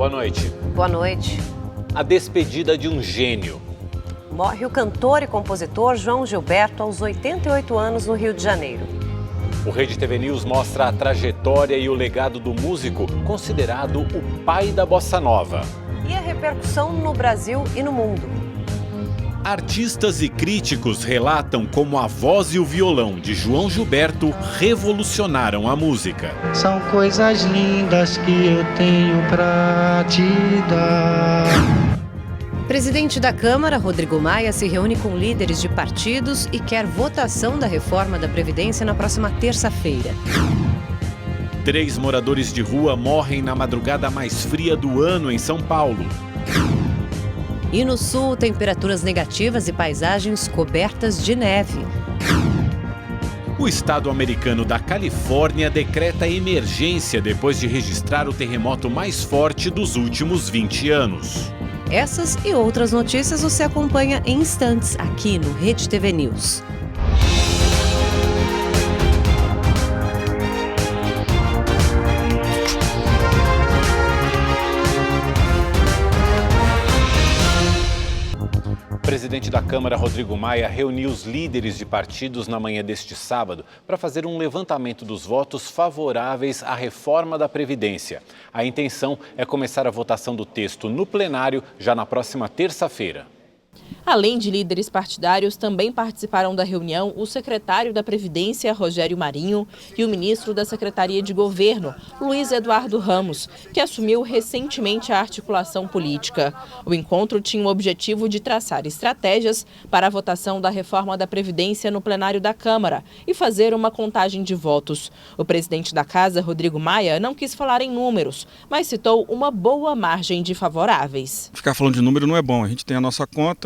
boa noite. Boa noite. A despedida de um gênio. Morre o cantor e compositor João Gilberto aos 88 anos no Rio de Janeiro. O Rede TV News mostra a trajetória e o legado do músico, considerado o pai da bossa nova. E a repercussão no Brasil e no mundo. Artistas e críticos relatam como a voz e o violão de João Gilberto revolucionaram a música. São coisas lindas que eu tenho pra te dar. Presidente da Câmara, Rodrigo Maia, se reúne com líderes de partidos e quer votação da reforma da Previdência na próxima terça-feira. 3 moradores de rua morrem na madrugada mais fria do ano em São Paulo. E no sul, temperaturas negativas e paisagens cobertas de neve. O estado americano da Califórnia decreta emergência depois de registrar o terremoto mais forte dos últimos 20 anos. Essas e outras notícias você acompanha em instantes aqui no Rede TV News. O presidente da Câmara, Rodrigo Maia, reuniu os líderes de partidos na manhã deste sábado para fazer um levantamento dos votos favoráveis à reforma da Previdência. A intenção é começar a votação do texto no plenário já na próxima terça-feira. Além de líderes partidários, também participaram da reunião o secretário da Previdência, Rogério Marinho, e o ministro da Secretaria de Governo, Luiz Eduardo Ramos, que assumiu recentemente a articulação política. O encontro tinha o objetivo de traçar estratégias para a votação da reforma da Previdência no plenário da Câmara e fazer uma contagem de votos. O presidente da Casa, Rodrigo Maia, não quis falar em números, mas citou uma boa margem de favoráveis. Ficar falando de número não é bom, a gente tem a nossa conta.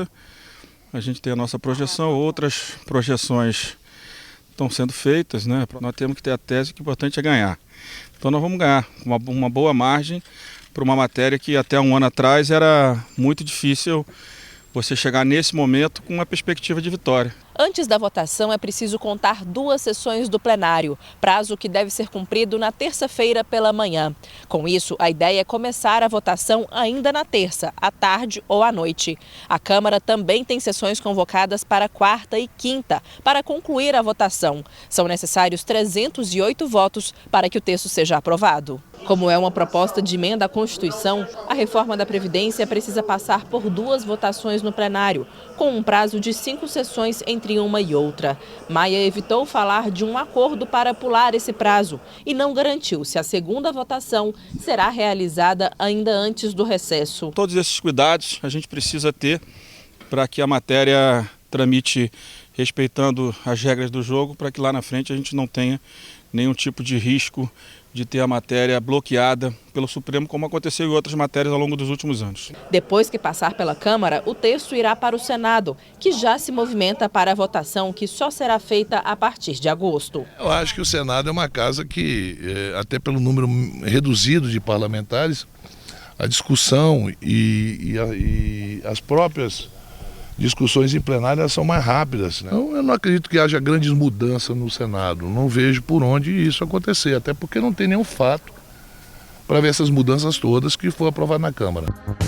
A gente tem a nossa projeção, outras projeções estão sendo feitas, né? Nós temos que ter a tese que o importante é ganhar. Então nós vamos ganhar uma boa margem para uma matéria que até um ano atrás era muito difícil você chegar nesse momento com uma perspectiva de vitória. Antes da votação, é preciso contar 2 sessões do plenário, prazo que deve ser cumprido na terça-feira pela manhã. Com isso, a ideia é começar a votação ainda na terça, à tarde ou à noite. A Câmara também tem sessões convocadas para quarta e quinta, para concluir a votação. São necessários 308 votos para que o texto seja aprovado. Como é uma proposta de emenda à Constituição, a reforma da Previdência precisa passar por 2 votações no plenário, com um prazo de 5 sessões entre uma e outra. Maia evitou falar de um acordo para pular esse prazo e não garantiu se a segunda votação será realizada ainda antes do recesso. Todos esses cuidados a gente precisa ter para que a matéria tramite respeitando as regras do jogo, para que lá na frente a gente não tenha nenhum tipo de risco de ter a matéria bloqueada pelo Supremo, como aconteceu em outras matérias ao longo dos últimos anos. Depois que passar pela Câmara, o texto irá para o Senado, que já se movimenta para a votação, que só será feita a partir de agosto. Eu acho que o Senado é uma casa que, até pelo número reduzido de parlamentares, a discussão e as próprias discussões em plenário são mais rápidas, né? Eu não acredito que haja grandes mudanças no Senado, não vejo por onde isso acontecer, até porque não tem nenhum fato para ver essas mudanças todas que foi aprovado na Câmara.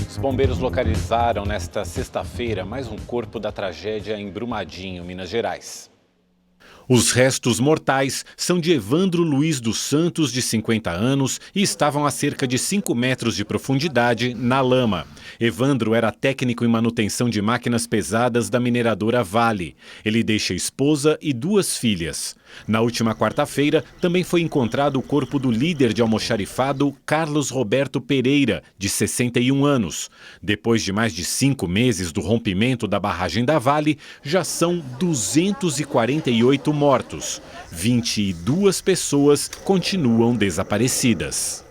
Os bombeiros localizaram nesta sexta-feira mais um corpo da tragédia em Brumadinho, Minas Gerais. Os restos mortais são de Evandro Luiz dos Santos, de 50 anos, e estavam a cerca de 5 metros de profundidade na lama. Evandro era técnico em manutenção de máquinas pesadas da mineradora Vale. Ele deixa esposa e 2 filhas. Na última quarta-feira, também foi encontrado o corpo do líder de almoxarifado, Carlos Roberto Pereira, de 61 anos. Depois de mais de 5 meses do rompimento da barragem da Vale, já são 248 mortos. 22 pessoas continuam desaparecidas.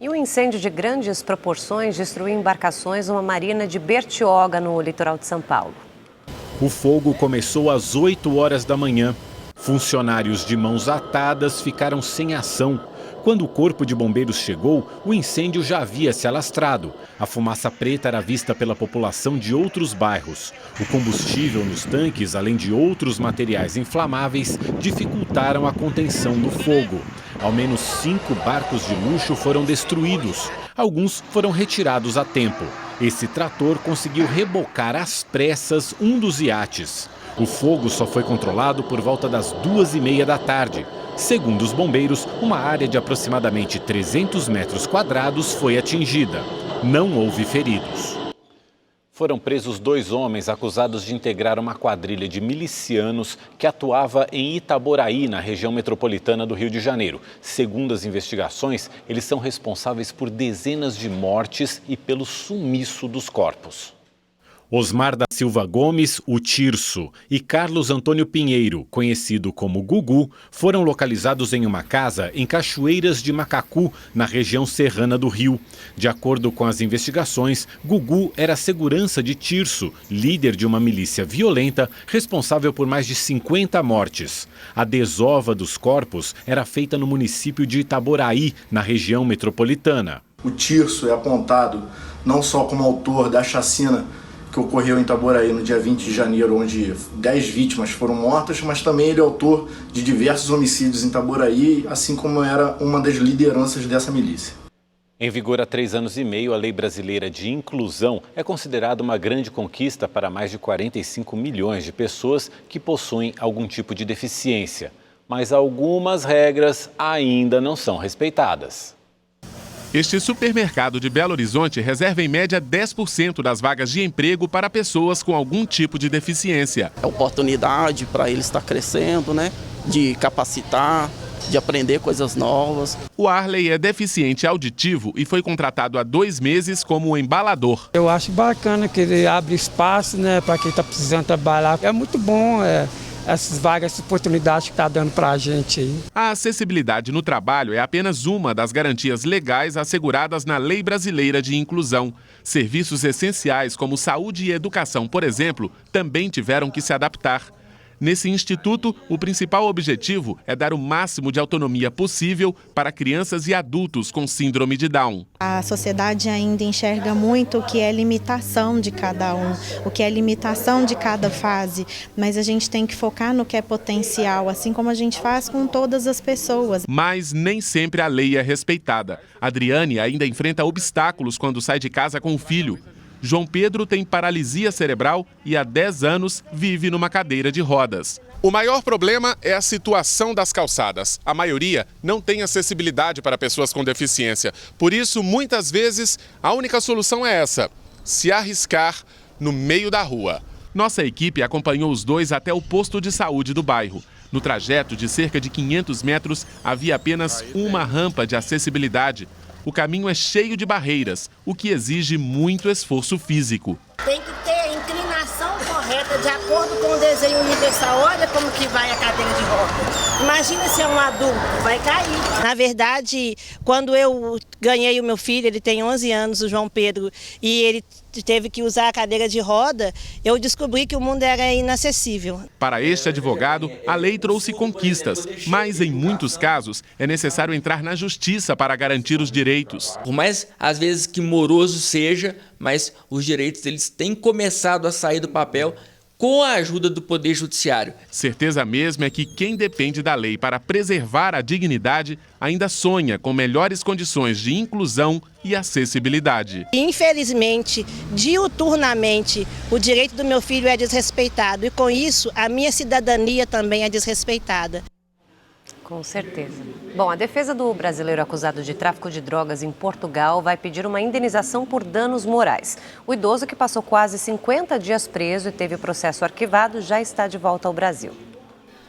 E um incêndio de grandes proporções destruiu embarcações numa marina de Bertioga, no litoral de São Paulo. O fogo começou às 8 horas da manhã. Funcionários de mãos atadas ficaram sem ação. Quando o corpo de bombeiros chegou, o incêndio já havia se alastrado. A fumaça preta era vista pela população de outros bairros. O combustível nos tanques, além de outros materiais inflamáveis, dificultaram a contenção do fogo. Ao menos 5 barcos de luxo foram destruídos. Alguns foram retirados a tempo. Esse trator conseguiu rebocar às pressas um dos iates. O fogo só foi controlado por volta das 2h30 da tarde. Segundo os bombeiros, uma área de aproximadamente 300 metros quadrados foi atingida. Não houve feridos. Foram presos 2 homens acusados de integrar uma quadrilha de milicianos que atuava em Itaboraí, na região metropolitana do Rio de Janeiro. Segundo as investigações, eles são responsáveis por dezenas de mortes e pelo sumiço dos corpos. Osmar da Silva Gomes, o Tirso, e Carlos Antônio Pinheiro, conhecido como Gugu, foram localizados em uma casa em Cachoeiras de Macacu, na região serrana do Rio. De acordo com as investigações, Gugu era segurança de Tirso, líder de uma milícia violenta responsável por mais de 50 mortes. A desova dos corpos era feita no município de Itaboraí, na região metropolitana. O Tirso é apontado não só como autor da chacina que ocorreu em Itaboraí no dia 20 de janeiro, onde 10 vítimas foram mortas, mas também ele é autor de diversos homicídios em Itaboraí, assim como era uma das lideranças dessa milícia. Em vigor há 3 anos e meio, a Lei Brasileira de Inclusão é considerada uma grande conquista para mais de 45 milhões de pessoas que possuem algum tipo de deficiência. Mas algumas regras ainda não são respeitadas. Este supermercado de Belo Horizonte reserva em média 10% das vagas de emprego para pessoas com algum tipo de deficiência. É oportunidade para eles estar crescendo, né? De capacitar, de aprender coisas novas. O Arley é deficiente auditivo e foi contratado há 2 meses como embalador. Eu acho bacana que ele abre espaço, né, para quem está precisando trabalhar. É muito bom, essas vagas, essas oportunidades que está dando para a gente aí. A acessibilidade no trabalho é apenas uma das garantias legais asseguradas na Lei Brasileira de Inclusão. Serviços essenciais como saúde e educação, por exemplo, também tiveram que se adaptar. Nesse instituto, o principal objetivo é dar o máximo de autonomia possível para crianças e adultos com síndrome de Down. A sociedade ainda enxerga muito o que é limitação de cada um, o que é limitação de cada fase, mas a gente tem que focar no que é potencial, assim como a gente faz com todas as pessoas. Mas nem sempre a lei é respeitada. Adriane ainda enfrenta obstáculos quando sai de casa com o filho. João Pedro tem paralisia cerebral e há 10 anos vive numa cadeira de rodas. O maior problema é a situação das calçadas. A maioria não tem acessibilidade para pessoas com deficiência. Por isso, muitas vezes, a única solução é essa: se arriscar no meio da rua. Nossa equipe acompanhou os dois até o posto de saúde do bairro. No trajeto de cerca de 500 metros, havia apenas uma rampa de acessibilidade. O caminho é cheio de barreiras, o que exige muito esforço físico. Tem que ter a inclinação correta, de acordo com o desenho universal. Olha como que vai a cadeira de rodas. Imagina se é um adulto, vai cair. Na verdade, quando eu ganhei o meu filho, ele tem 11 anos, o João Pedro, e ele teve que usar a cadeira de roda, eu descobri que o mundo era inacessível. Para este advogado, a lei trouxe conquistas, mas em muitos casos é necessário entrar na justiça para garantir os direitos. Por mais, às vezes, que moroso seja, mas os direitos eles têm começado a sair do papel com a ajuda do Poder Judiciário. Certeza mesmo é que quem depende da lei para preservar a dignidade ainda sonha com melhores condições de inclusão e acessibilidade. Infelizmente, diuturnamente, o direito do meu filho é desrespeitado e, com isso, a minha cidadania também é desrespeitada. Com certeza. Bom, a defesa do brasileiro acusado de tráfico de drogas em Portugal vai pedir uma indenização por danos morais. O idoso, que passou quase 50 dias preso e teve o processo arquivado, já está de volta ao Brasil.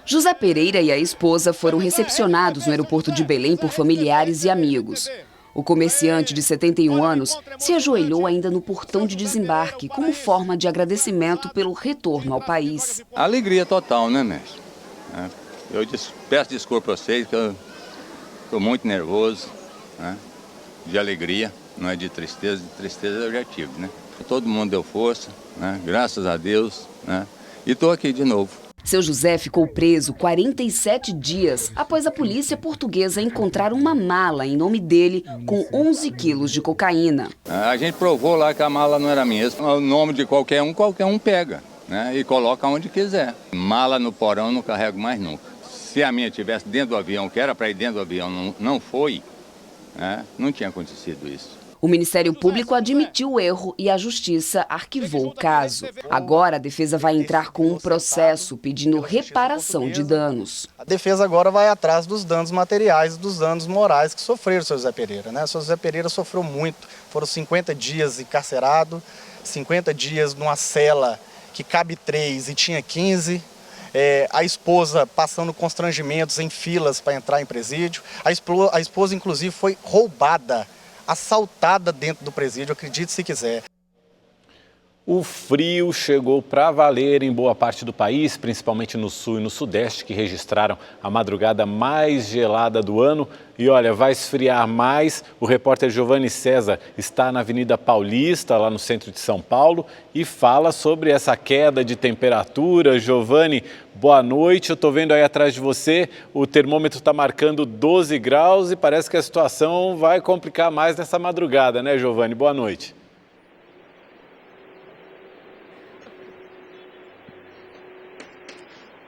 José Pereira e a esposa foram recepcionados no aeroporto de Belém por familiares e amigos. O comerciante de 71 anos se ajoelhou ainda no portão de desembarque como forma de agradecimento pelo retorno ao país. Alegria total, né, mestre? Eu peço desculpa a vocês, que eu estou muito nervoso, né? De alegria, não é de tristeza eu já tive, né? Todo mundo deu força, né? Graças a Deus, né? E estou aqui de novo. Seu José ficou preso 47 dias após a polícia portuguesa encontrar uma mala em nome dele com 11 quilos de cocaína. A gente provou lá que a mala não era minha. O nome de qualquer um pega, né? E coloca onde quiser. Mala no porão não carrego mais nunca. Se a minha estivesse dentro do avião, que era para ir dentro do avião, não foi, né? Não tinha acontecido isso. O Ministério Público admitiu o erro e a Justiça arquivou o caso. Agora, a defesa vai entrar com um processo pedindo reparação de danos. A defesa agora vai atrás dos danos materiais, dos danos morais que sofreram o seu Zé Pereira, né? O seu Zé Pereira sofreu muito, foram 50 dias encarcerado, 50 dias numa cela que cabe 3 e tinha 15. A esposa passando constrangimentos em filas para entrar em presídio. A esposa, inclusive, foi roubada, assaltada dentro do presídio, acredite se quiser. O frio chegou para valer em boa parte do país, principalmente no sul e no sudeste, que registraram a madrugada mais gelada do ano. E olha, vai esfriar mais. O repórter Giovanni César está na Avenida Paulista, lá no centro de São Paulo, e fala sobre essa queda de temperatura. Giovanni, boa noite. Eu estou vendo aí atrás de você, o termômetro está marcando 12 graus e parece que a situação vai complicar mais nessa madrugada, né, Giovanni? Boa noite.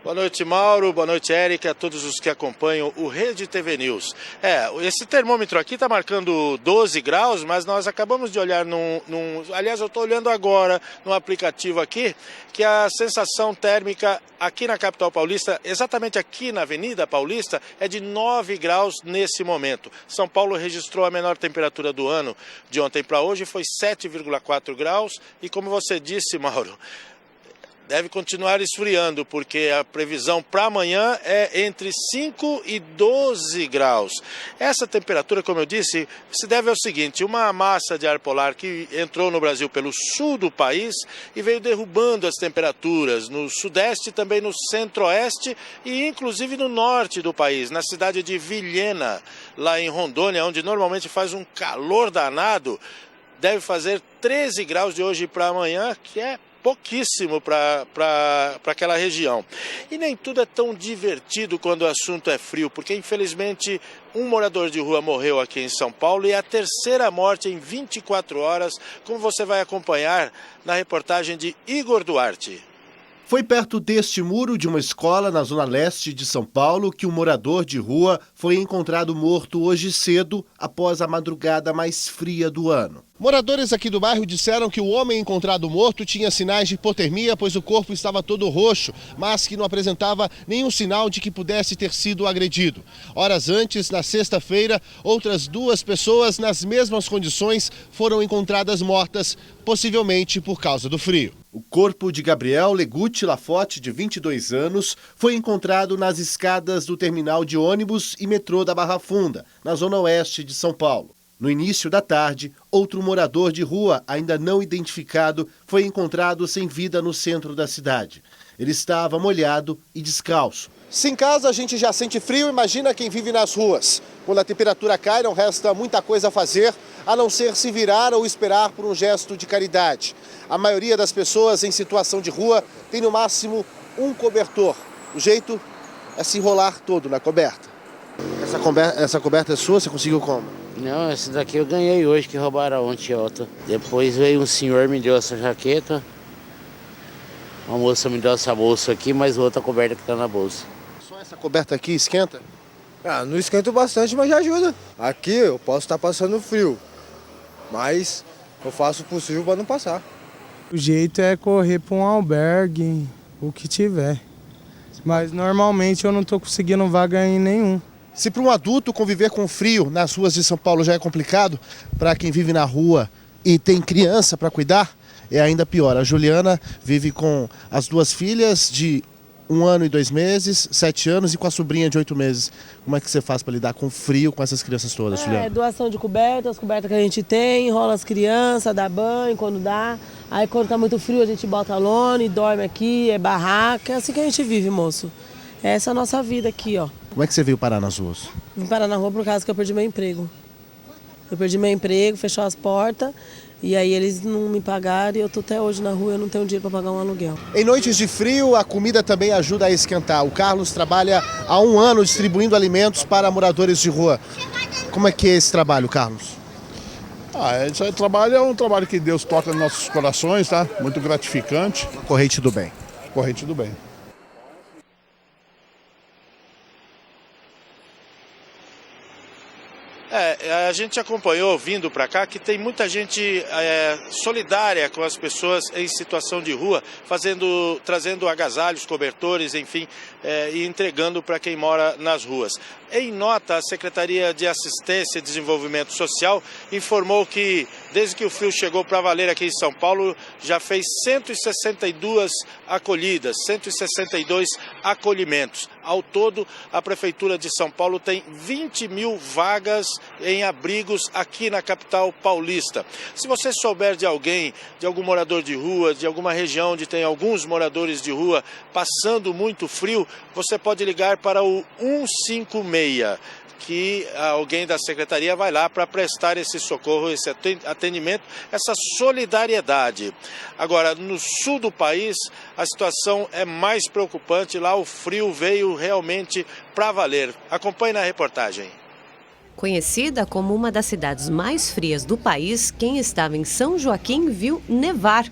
Boa noite, Mauro. Boa noite, Érica, a todos os que acompanham o Rede TV News. Esse termômetro aqui está marcando 12 graus, mas nós acabamos de olhar aliás, eu estou olhando agora no aplicativo aqui, que a sensação térmica aqui na capital paulista, exatamente aqui na Avenida Paulista, é de 9 graus nesse momento. São Paulo registrou a menor temperatura do ano de ontem para hoje, foi 7,4 graus. E como você disse, Mauro, deve continuar esfriando, porque a previsão para amanhã é entre 5 e 12 graus. Essa temperatura, como eu disse, se deve ao seguinte: uma massa de ar polar que entrou no Brasil pelo sul do país e veio derrubando as temperaturas no sudeste, também no centro-oeste e inclusive no norte do país, na cidade de Vilhena, lá em Rondônia, onde normalmente faz um calor danado. Deve fazer 13 graus de hoje para amanhã, que é pouquíssimo para aquela região. E nem tudo é tão divertido quando o assunto é frio, porque infelizmente um morador de rua morreu aqui em São Paulo e é a terceira morte em 24 horas, como você vai acompanhar na reportagem de Igor Duarte. Foi perto deste muro de uma escola na zona leste de São Paulo que um morador de rua foi encontrado morto hoje cedo, após a madrugada mais fria do ano. Moradores aqui do bairro disseram que o homem encontrado morto tinha sinais de hipotermia, pois o corpo estava todo roxo, mas que não apresentava nenhum sinal de que pudesse ter sido agredido. Horas antes, na sexta-feira, outras 2 pessoas nas mesmas condições foram encontradas mortas, possivelmente por causa do frio. O corpo de Gabriel Leguti Lafote, de 22 anos, foi encontrado nas escadas do terminal de ônibus e metrô da Barra Funda, na zona oeste de São Paulo. No início da tarde, outro morador de rua, ainda não identificado, foi encontrado sem vida no centro da cidade. Ele estava molhado e descalço. Se em casa a gente já sente frio, imagina quem vive nas ruas. Quando a temperatura cai, não resta muita coisa a fazer, a não ser se virar ou esperar por um gesto de caridade. A maioria das pessoas em situação de rua tem no máximo um cobertor. O jeito é se enrolar todo na coberta. Essa coberta é sua? Você conseguiu como? Não, essa daqui eu ganhei hoje, que roubaram ontem, outra. Depois veio um senhor, me deu essa jaqueta. Uma moça me deu essa bolsa aqui, mais outra coberta que está na bolsa. Só essa coberta aqui esquenta? Não esquenta bastante, mas já ajuda. Aqui eu posso estar passando frio, mas eu faço o possível para não passar. O jeito é correr para um albergue, o que tiver. Mas normalmente eu não estou conseguindo vaga em nenhum. Se para um adulto conviver com frio nas ruas de São Paulo já é complicado, para quem vive na rua e tem criança para cuidar, é ainda pior. A Juliana vive com as 2 filhas de 1 ano e 2 meses, 7 anos, e com a sobrinha de 8 meses. Como é que você faz para lidar com frio com essas crianças todas, Juliana? Doação de cobertas, as cobertas que a gente tem, enrola as crianças, dá banho quando dá. Aí quando tá muito frio a gente bota lona e dorme aqui, é barraca, é assim que a gente vive, moço. Essa é a nossa vida aqui, ó. Como é que você veio parar nas ruas? Vim parar na rua por causa que eu perdi meu emprego. Eu perdi meu emprego, fechou as portas, e aí eles não me pagaram e eu tô até hoje na rua, eu não tenho dinheiro para pagar um aluguel. Em noites de frio, a comida também ajuda a esquentar. O Carlos trabalha há 1 ano distribuindo alimentos para moradores de rua. Como é que é esse trabalho, Carlos? Esse trabalho é um trabalho que Deus toca nos nossos corações, tá? Muito gratificante. Corrente do bem. Corrente do bem. A gente acompanhou vindo para cá que tem muita gente solidária com as pessoas em situação de rua, trazendo agasalhos, cobertores, enfim, e entregando para quem mora nas ruas. Em nota, a Secretaria de Assistência e Desenvolvimento Social informou que, desde que o frio chegou para valer aqui em São Paulo, já fez 162 acolhidas, 162 acolhimentos. Ao todo, a Prefeitura de São Paulo tem 20 mil vagas em abrigos aqui na capital paulista. Se você souber de alguém, de algum morador de rua, de alguma região onde tem alguns moradores de rua passando muito frio, você pode ligar para o 156, que alguém da Secretaria vai lá para prestar esse socorro, esse atendimento, essa solidariedade. Agora, no sul do país, a situação é mais preocupante. Lá o frio veio realmente para valer. Acompanhe na reportagem. Conhecida como uma das cidades mais frias do país, quem estava em São Joaquim viu nevar.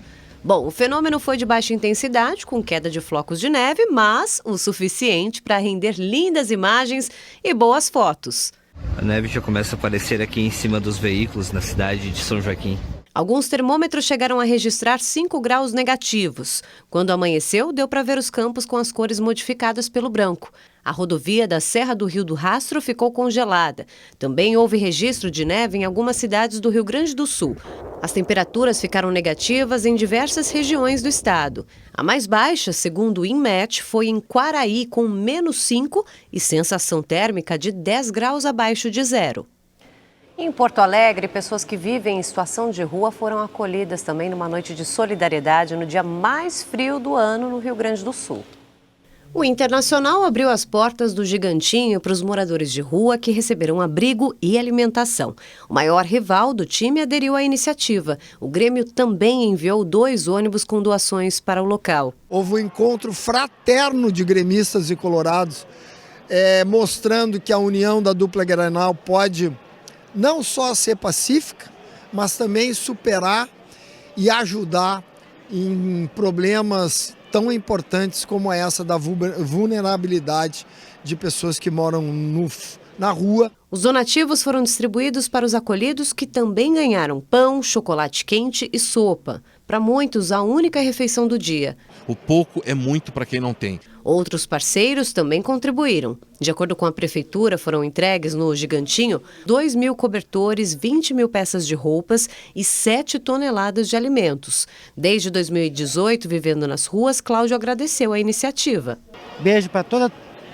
Bom, o fenômeno foi de baixa intensidade, com queda de flocos de neve, mas o suficiente para render lindas imagens e boas fotos. A neve já começa a aparecer aqui em cima dos veículos na cidade de São Joaquim. Alguns termômetros chegaram a registrar 5 graus negativos. Quando amanheceu, deu para ver os campos com as cores modificadas pelo branco. A rodovia da Serra do Rio do Rastro ficou congelada. Também houve registro de neve em algumas cidades do Rio Grande do Sul. As temperaturas ficaram negativas em diversas regiões do estado. A mais baixa, segundo o INMET, foi em Quaraí, com -5 e sensação térmica de 10 graus abaixo de zero. Em Porto Alegre, pessoas que vivem em situação de rua foram acolhidas também numa noite de solidariedade no dia mais frio do ano no Rio Grande do Sul. O Internacional abriu as portas do Gigantinho para os moradores de rua que receberam abrigo e alimentação. O maior rival do time aderiu à iniciativa. O Grêmio também enviou 2 ônibus com doações para o local. Houve um encontro fraterno de gremistas e colorados, mostrando que a união da dupla Grenal pode não só ser pacífica, mas também superar e ajudar em problemas tão importantes como essa da vulnerabilidade de pessoas que moram na rua. Os donativos foram distribuídos para os acolhidos, que também ganharam pão, chocolate quente e sopa. Para muitos, a única refeição do dia. O pouco é muito para quem não tem. Outros parceiros também contribuíram. De acordo com a Prefeitura, foram entregues no Gigantinho 2.000 cobertores, 20.000 peças de roupas e 7 toneladas de alimentos. Desde 2018, vivendo nas ruas, Cláudio agradeceu a iniciativa. Beijo para todo o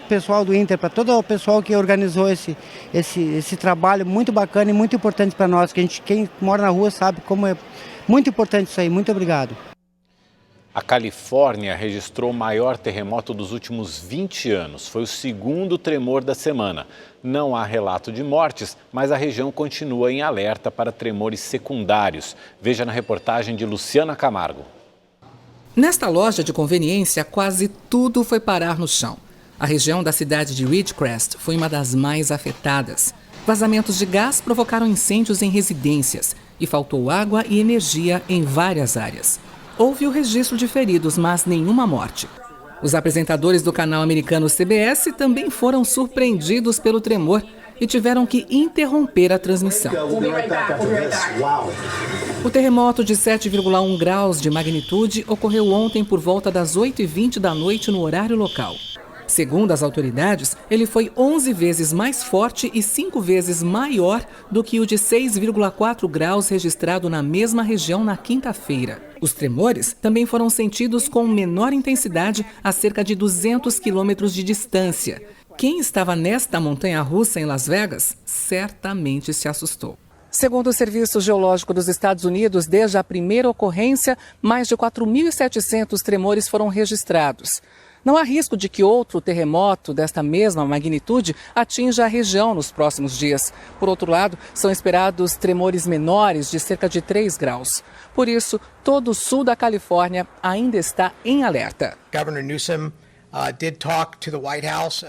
pessoal do Inter, para todo o pessoal que organizou esse trabalho muito bacana e muito importante para nós. Quem mora na rua sabe como é muito importante isso aí. Muito obrigado. A Califórnia registrou o maior terremoto dos últimos 20 anos. Foi o segundo tremor da semana. Não há relato de mortes, mas a região continua em alerta para tremores secundários. Veja na reportagem de Luciana Camargo. Nesta loja de conveniência, quase tudo foi parar no chão. A região da cidade de Ridgecrest foi uma das mais afetadas. Vazamentos de gás provocaram incêndios em residências e faltou água e energia em várias áreas. Houve o registro de feridos, mas nenhuma morte. Os apresentadores do canal americano CBS também foram surpreendidos pelo tremor e tiveram que interromper a transmissão. O terremoto de 7,1 graus de magnitude ocorreu ontem por volta das 8h20 da noite no horário local. Segundo as autoridades, ele foi 11 vezes mais forte e 5 vezes maior do que o de 6,4 graus registrado na mesma região na quinta-feira. Os tremores também foram sentidos com menor intensidade a cerca de 200 quilômetros de distância. Quem estava nesta montanha-russa em Las Vegas certamente se assustou. Segundo o Serviço Geológico dos Estados Unidos, desde a primeira ocorrência, mais de 4.700 tremores foram registrados. Não há risco de que outro terremoto desta mesma magnitude atinja a região nos próximos dias. Por outro lado, são esperados tremores menores de cerca de 3 graus. Por isso, todo o sul da Califórnia ainda está em alerta.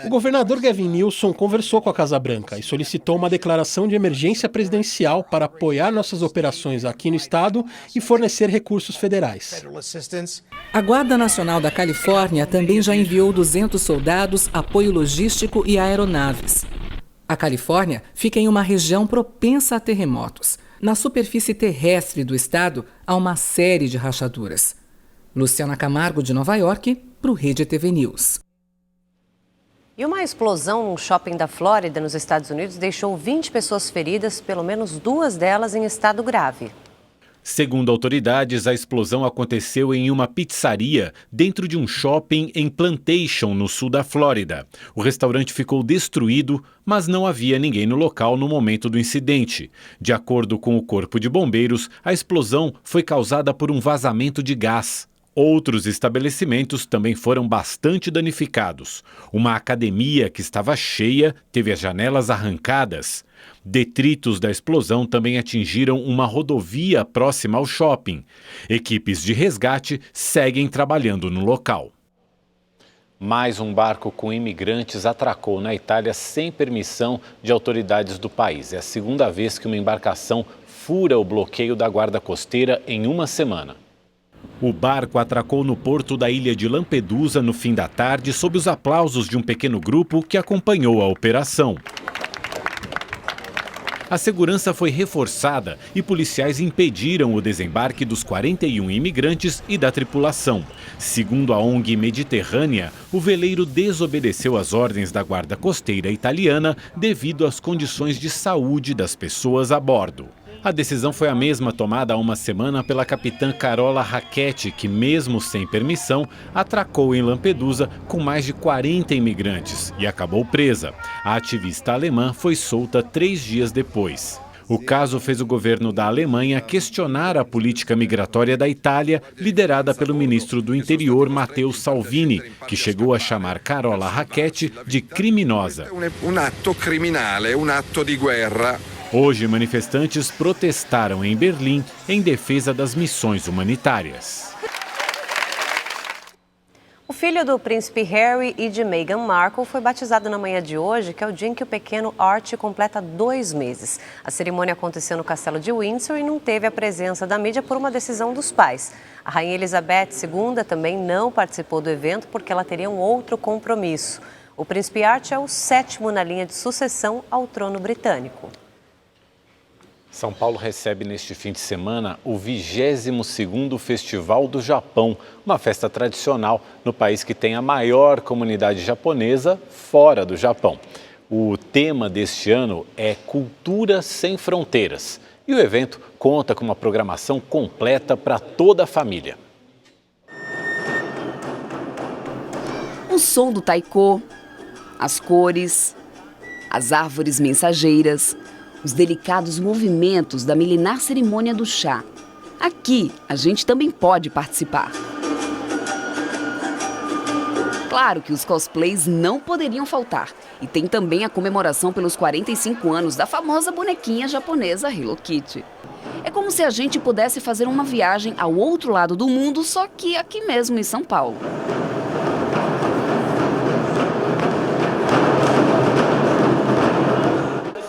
O governador Gavin Newsom conversou com a Casa Branca e solicitou uma declaração de emergência presidencial para apoiar nossas operações aqui no estado e fornecer recursos federais. A Guarda Nacional da Califórnia também já enviou 200 soldados, apoio logístico e aeronaves. A Califórnia fica em uma região propensa a terremotos. Na superfície terrestre do estado, há uma série de rachaduras. Luciana Camargo, de Nova York, para o Rede TV News. E uma explosão num shopping da Flórida, nos Estados Unidos, deixou 20 pessoas feridas, pelo menos 2 delas em estado grave. Segundo autoridades, a explosão aconteceu em uma pizzaria dentro de um shopping em Plantation, no sul da Flórida. O restaurante ficou destruído, mas não havia ninguém no local no momento do incidente. De acordo com o Corpo de Bombeiros, a explosão foi causada por um vazamento de gás. Outros estabelecimentos também foram bastante danificados. Uma academia que estava cheia teve as janelas arrancadas. Detritos da explosão também atingiram uma rodovia próxima ao shopping. Equipes de resgate seguem trabalhando no local. Mais um barco com imigrantes atracou na Itália sem permissão de autoridades do país. É a segunda vez que uma embarcação fura o bloqueio da guarda costeira em uma semana. O barco atracou no porto da ilha de Lampedusa no fim da tarde, sob os aplausos de um pequeno grupo que acompanhou a operação. A segurança foi reforçada e policiais impediram o desembarque dos 41 imigrantes e da tripulação. Segundo a ONG Mediterrânea, o veleiro desobedeceu às ordens da guarda costeira italiana devido às condições de saúde das pessoas a bordo. A decisão foi a mesma tomada há uma semana pela capitã Carola Rackete, que mesmo sem permissão, atracou em Lampedusa com mais de 40 imigrantes e acabou presa. A ativista alemã foi solta 3 dias depois. O caso fez o governo da Alemanha questionar a política migratória da Itália, liderada pelo ministro do Interior, Matteo Salvini, que chegou a chamar Carola Rackete de criminosa. Um ato criminal, um ato de guerra. Hoje, manifestantes protestaram em Berlim em defesa das missões humanitárias. O filho do príncipe Harry e de Meghan Markle foi batizado na manhã de hoje, que é o dia em que o pequeno Archie completa 2 meses. A cerimônia aconteceu no castelo de Windsor e não teve a presença da mídia por uma decisão dos pais. A rainha Elizabeth II também não participou do evento porque ela teria um outro compromisso. O príncipe Archie é o 7º na linha de sucessão ao trono britânico. São Paulo recebe neste fim de semana o 22º Festival do Japão, uma festa tradicional no país que tem a maior comunidade japonesa fora do Japão. O tema deste ano é Cultura Sem Fronteiras e o evento conta com uma programação completa para toda a família. O som do taiko, as cores, as árvores mensageiras, os delicados movimentos da milenar cerimônia do chá. Aqui, a gente também pode participar. Claro que os cosplays não poderiam faltar. E tem também a comemoração pelos 45 anos da famosa bonequinha japonesa Hello Kitty. É como se a gente pudesse fazer uma viagem ao outro lado do mundo, só que aqui mesmo em São Paulo.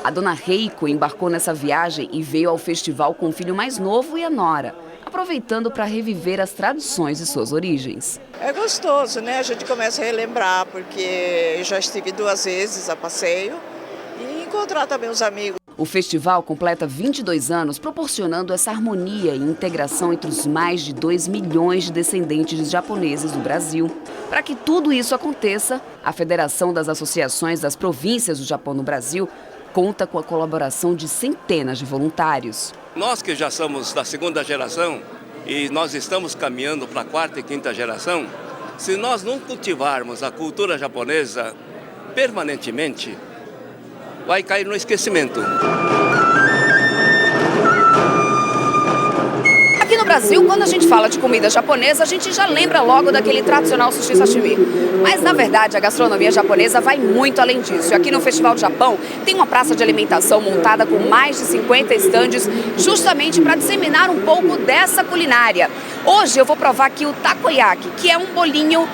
A dona Reiko embarcou nessa viagem e veio ao festival com o filho mais novo e a nora, aproveitando para reviver as tradições de suas origens. É gostoso, né? A gente começa a relembrar, porque eu já estive 2 vezes a passeio e encontrar também os amigos. O festival completa 22 anos, proporcionando essa harmonia e integração entre os mais de 2 milhões de descendentes de japoneses do Brasil. Para que tudo isso aconteça, a Federação das Associações das Províncias do Japão no Brasil conta com a colaboração de centenas de voluntários. Nós que já somos da 2ª geração e nós estamos caminhando para a 4ª e 5ª geração, se nós não cultivarmos a cultura japonesa permanentemente, vai cair no esquecimento. Aqui no Brasil, quando a gente fala de comida japonesa, a gente já lembra logo daquele tradicional sushi sashimi. Mas, na verdade, a gastronomia japonesa vai muito além disso. E aqui no Festival do Japão tem uma praça de alimentação montada com mais de 50 estandes, justamente para disseminar um pouco dessa culinária. Hoje eu vou provar aqui o takoyaki, que é um bolinho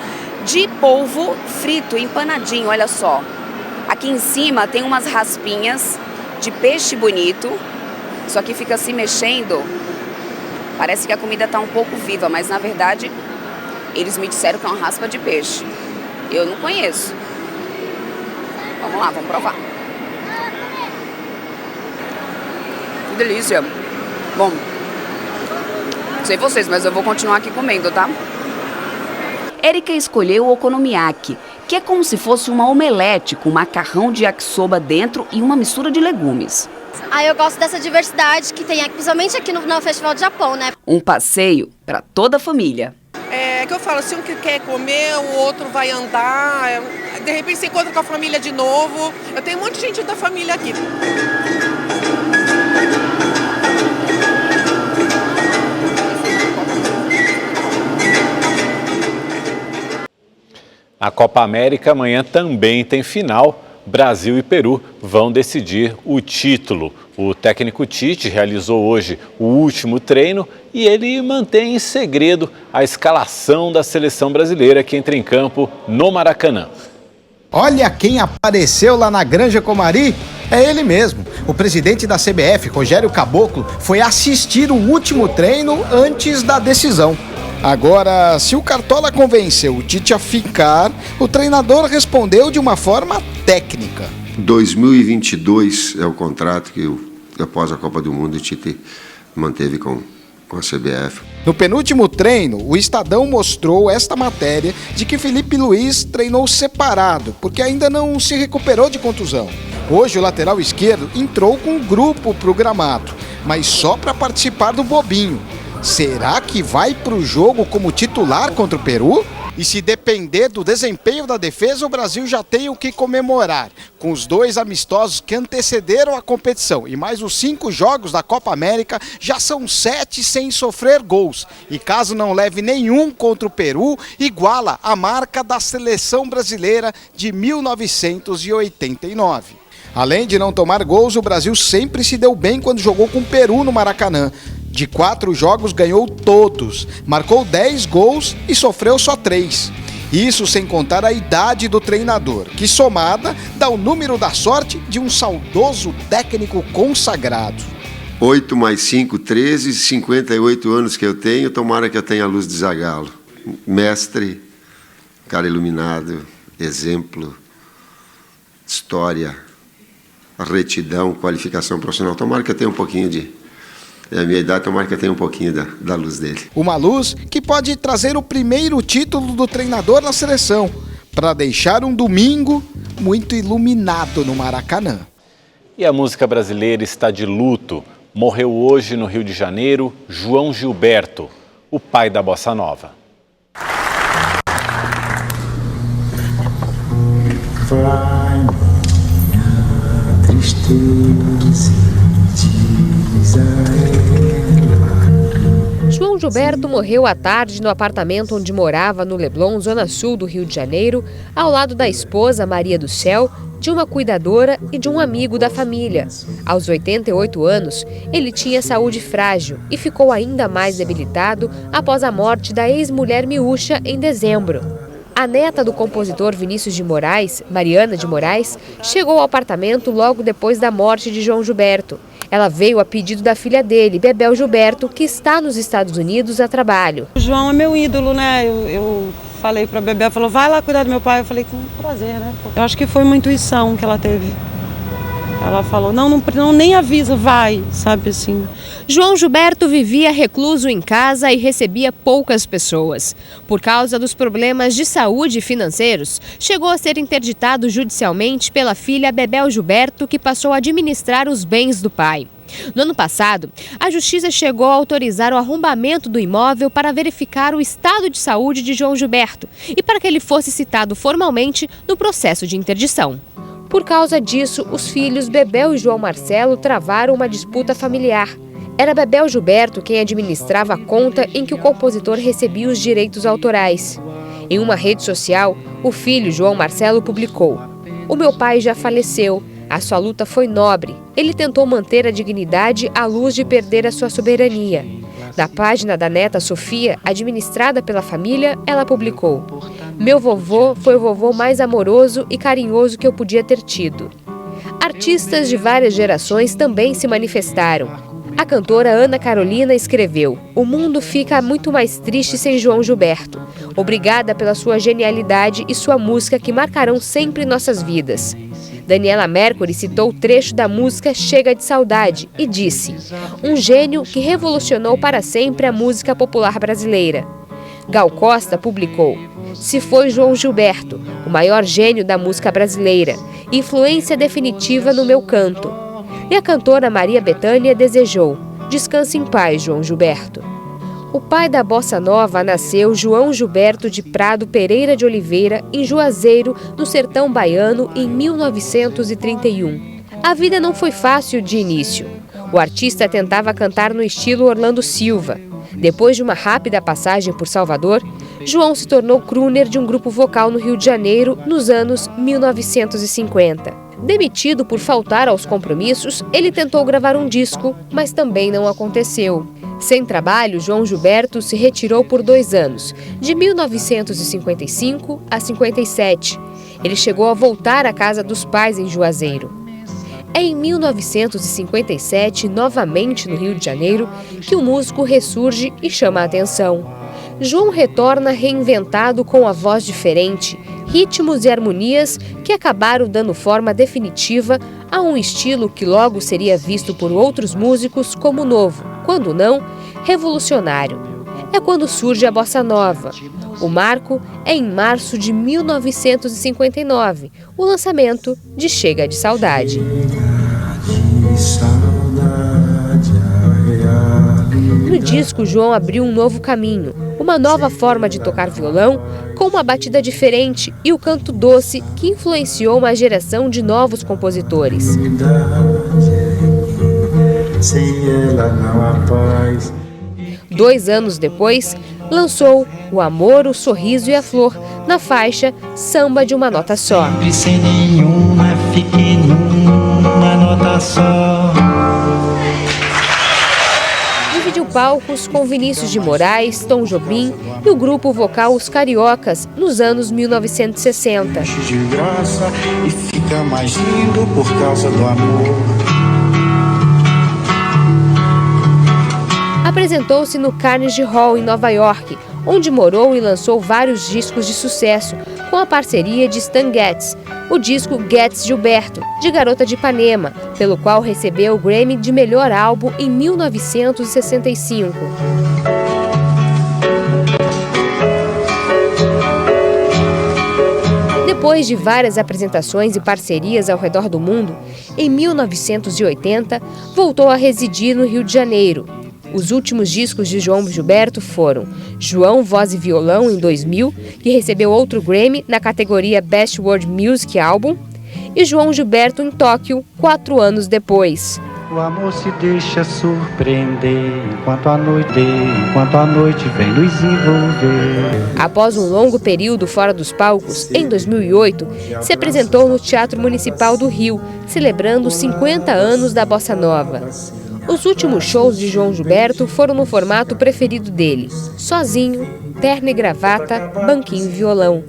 de polvo frito, empanadinho, olha só. Aqui em cima tem umas raspinhas de peixe bonito. Isso aqui fica se mexendo. Parece que a comida está um pouco viva, mas na verdade eles me disseram que é uma raspa de peixe. Eu não conheço. Vamos lá, vamos provar. delícia. Bom, não sei vocês, mas eu vou continuar aqui comendo, tá? Érica escolheu o okonomiyaki, que é como se fosse uma omelete com macarrão de yakisoba dentro e uma mistura de legumes. Eu gosto dessa diversidade que tem, principalmente aqui no Festival do Japão, né? Um passeio para toda a família. É que eu falo, se um que quer comer, o outro vai andar, de repente você encontra com a família de novo. Eu tenho um monte de gente da família aqui. A Copa América amanhã também tem final. Brasil e Peru vão decidir o título. O técnico Tite realizou hoje o último treino e ele mantém em segredo a escalação da seleção brasileira que entra em campo no Maracanã. Olha quem apareceu lá na Granja Comari, é ele mesmo. O presidente da CBF, Rogério Caboclo, foi assistir o último treino antes da decisão. Agora, se o Cartola convenceu o Tite a ficar, o treinador respondeu de uma forma técnica. 2022 é o contrato que, após a Copa do Mundo, o Tite manteve com a CBF. No penúltimo treino, o Estadão mostrou esta matéria de que Felipe Luiz treinou separado, porque ainda não se recuperou de contusão. Hoje, o lateral esquerdo entrou com o grupo programado, mas só para participar do bobinho. Será que vai para o jogo como titular contra o Peru? E se depender do desempenho da defesa, o Brasil já tem o que comemorar. Com os 2 amistosos que antecederam a competição e mais os 5 jogos da Copa América, já são 7 sem sofrer gols. E caso não leve nenhum contra o Peru, iguala a marca da seleção brasileira de 1989. Além de não tomar gols, o Brasil sempre se deu bem quando jogou com o Peru no Maracanã. De 4 jogos ganhou todos, marcou 10 gols e sofreu só 3. Isso sem contar a idade do treinador, que somada dá o número da sorte de um saudoso técnico consagrado. 8 mais 5, 13, 58 anos que eu tenho, tomara que eu tenha a luz de Zagallo. Mestre, cara iluminado, exemplo, história, retidão, qualificação profissional. Tomara que eu tenha um pouquinho a minha idade, tomara que eu tenha um pouquinho da luz dele. Uma luz que pode trazer o primeiro título do treinador na seleção, para deixar um domingo muito iluminado no Maracanã. E a música brasileira está de luto. Morreu hoje no Rio de Janeiro João Gilberto, o pai da bossa nova. Vai minha tristeza, diz a João Gilberto morreu à tarde no apartamento onde morava no Leblon, zona sul do Rio de Janeiro, ao lado da esposa Maria do Céu, de uma cuidadora e de um amigo da família. Aos 88 anos, ele tinha saúde frágil e ficou ainda mais debilitado após a morte da ex-mulher Miúcha em dezembro. A neta do compositor Vinícius de Moraes, Mariana de Moraes, chegou ao apartamento logo depois da morte de João Gilberto. Ela veio a pedido da filha dele, Bebel Gilberto, que está nos Estados Unidos a trabalho. O João é meu ídolo, né? Eu falei para a Bebel, falou, vai lá cuidar do meu pai. Eu falei, com prazer, né? Eu acho que foi uma intuição que ela teve. Ela falou, não nem avisa, vai, sabe assim. João Gilberto vivia recluso em casa e recebia poucas pessoas. Por causa dos problemas de saúde e financeiros, chegou a ser interditado judicialmente pela filha Bebel Gilberto, que passou a administrar os bens do pai. No ano passado, a Justiça chegou a autorizar o arrombamento do imóvel para verificar o estado de saúde de João Gilberto e para que ele fosse citado formalmente no processo de interdição. Por causa disso, os filhos Bebel e João Marcelo travaram uma disputa familiar. Era Bebel Gilberto quem administrava a conta em que o compositor recebia os direitos autorais. Em uma rede social, o filho João Marcelo publicou: "O meu pai já faleceu. A sua luta foi nobre. Ele tentou manter a dignidade à luz de perder a sua soberania." Na página da neta Sofia, administrada pela família, ela publicou: "Meu vovô foi o vovô mais amoroso e carinhoso que eu podia ter tido." Artistas de várias gerações também se manifestaram. A cantora Ana Carolina escreveu: "O mundo fica muito mais triste sem João Gilberto. Obrigada pela sua genialidade e sua música que marcarão sempre nossas vidas." Daniela Mercury citou o trecho da música Chega de Saudade e disse: um gênio que revolucionou para sempre a música popular brasileira. Gal Costa publicou: se foi João Gilberto, o maior gênio da música brasileira, influência definitiva no meu canto. E a cantora Maria Bethânia desejou: descanse em paz, João Gilberto. O pai da bossa nova nasceu João Gilberto de Prado Pereira de Oliveira, em Juazeiro, no sertão baiano, em 1931. A vida não foi fácil de início. O artista tentava cantar no estilo Orlando Silva. Depois de uma rápida passagem por Salvador, João se tornou crooner de um grupo vocal no Rio de Janeiro nos anos 1950. Demitido por faltar aos compromissos, ele tentou gravar um disco, mas também não aconteceu. Sem trabalho, João Gilberto se retirou por 2 anos, de 1955 a 57. Ele chegou a voltar à casa dos pais em Juazeiro. É em 1957, novamente no Rio de Janeiro, que o músico ressurge e chama a atenção. João retorna reinventado com a voz diferente, ritmos e harmonias que acabaram dando forma definitiva a um estilo que logo seria visto por outros músicos como novo, quando não, revolucionário. É quando surge a bossa nova. O marco é em março de 1959, o lançamento de Chega de Saudade. No disco, João abriu um novo caminho, uma nova forma de tocar violão, com uma batida diferente e o canto doce que influenciou uma geração de novos compositores. Sem ela não há paz. 2 anos depois, lançou O Amor, o Sorriso e a Flor, na faixa Samba de uma Nota Só. Sem nenhuma, fique numa nota só. Dividiu palcos com Vinícius de Moraes, Tom Jobim e o grupo vocal Os Cariocas, nos anos 1960. De graça e fica mais lindo por causa do amor. Apresentou-se no Carnegie Hall, em Nova York, onde morou e lançou vários discos de sucesso, com a parceria de Stan Getz, o disco Getz Gilberto, de Garota de Ipanema, pelo qual recebeu o Grammy de Melhor Álbum em 1965. Depois de várias apresentações e parcerias ao redor do mundo, em 1980, voltou a residir no Rio de Janeiro. Os últimos discos de João Gilberto foram João, Voz e Violão, em 2000, que recebeu outro Grammy na categoria Best World Music Album, e João Gilberto em Tóquio, 4 anos depois. O amor se deixa surpreender enquanto a noite vem nos envolver. Após um longo período fora dos palcos, em 2008, se apresentou no Teatro Municipal do Rio, celebrando os 50 anos da Bossa Nova. Os últimos shows de João Gilberto foram no formato preferido dele, sozinho, terno e gravata, banquinho e violão.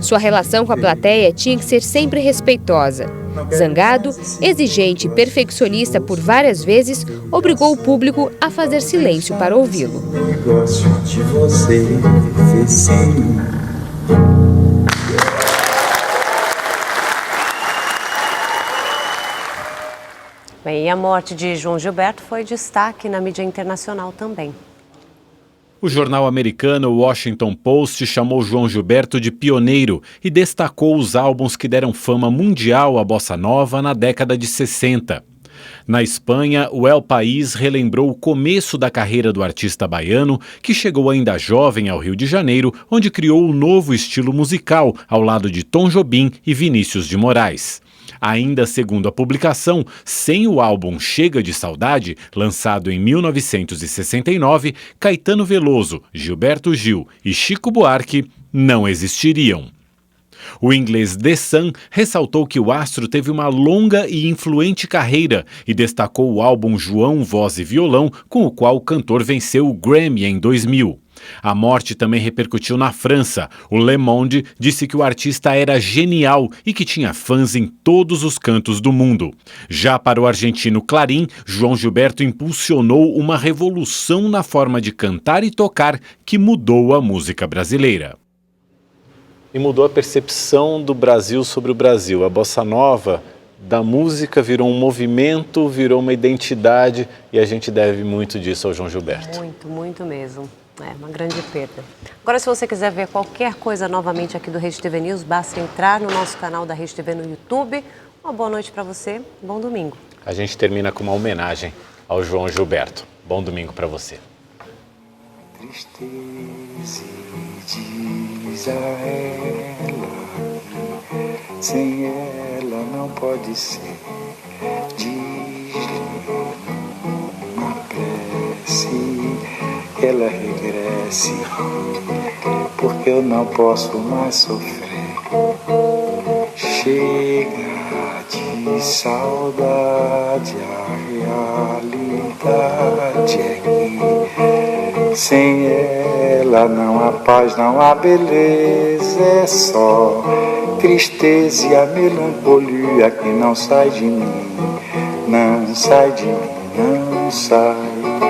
Sua relação com a plateia tinha que ser sempre respeitosa. Zangado, exigente e perfeccionista por várias vezes, obrigou o público a fazer silêncio para ouvi-lo. Gosto de você, vizinho. Bem, e a morte de João Gilberto foi destaque na mídia internacional também. O jornal americano Washington Post chamou João Gilberto de pioneiro e destacou os álbuns que deram fama mundial à bossa nova na década de 60. Na Espanha, o El País relembrou o começo da carreira do artista baiano, que chegou ainda jovem ao Rio de Janeiro, onde criou um novo estilo musical, ao lado de Tom Jobim e Vinícius de Moraes. Ainda segundo a publicação, sem o álbum Chega de Saudade, lançado em 1969, Caetano Veloso, Gilberto Gil e Chico Buarque não existiriam. O inglês The Sun ressaltou que o astro teve uma longa e influente carreira e destacou o álbum João, Voz e Violão, com o qual o cantor venceu o Grammy em 2000. A morte também repercutiu na França. O Le Monde disse que o artista era genial e que tinha fãs em todos os cantos do mundo. Já para o argentino Clarín, João Gilberto impulsionou uma revolução na forma de cantar e tocar que mudou a música brasileira. E mudou a percepção do Brasil sobre o Brasil. A bossa nova da música, virou um movimento, virou uma identidade e a gente deve muito disso ao João Gilberto. Muito, muito mesmo. É uma grande perda. Agora, se você quiser ver qualquer coisa novamente aqui do Rede TV News, basta entrar no nosso canal da Rede TV no YouTube. Uma boa noite para você, bom domingo. A gente termina com uma homenagem ao João Gilberto. Bom domingo para você. Tristeza diz a ela, sem ela não pode ser. Diz-lhe uma prece, ela regresse, porque eu não posso mais sofrer. Chega de saudade, a realidade é que sem ela não há paz, não há beleza, é só tristeza e a melancolia que não sai de mim, não sai de mim, não sai.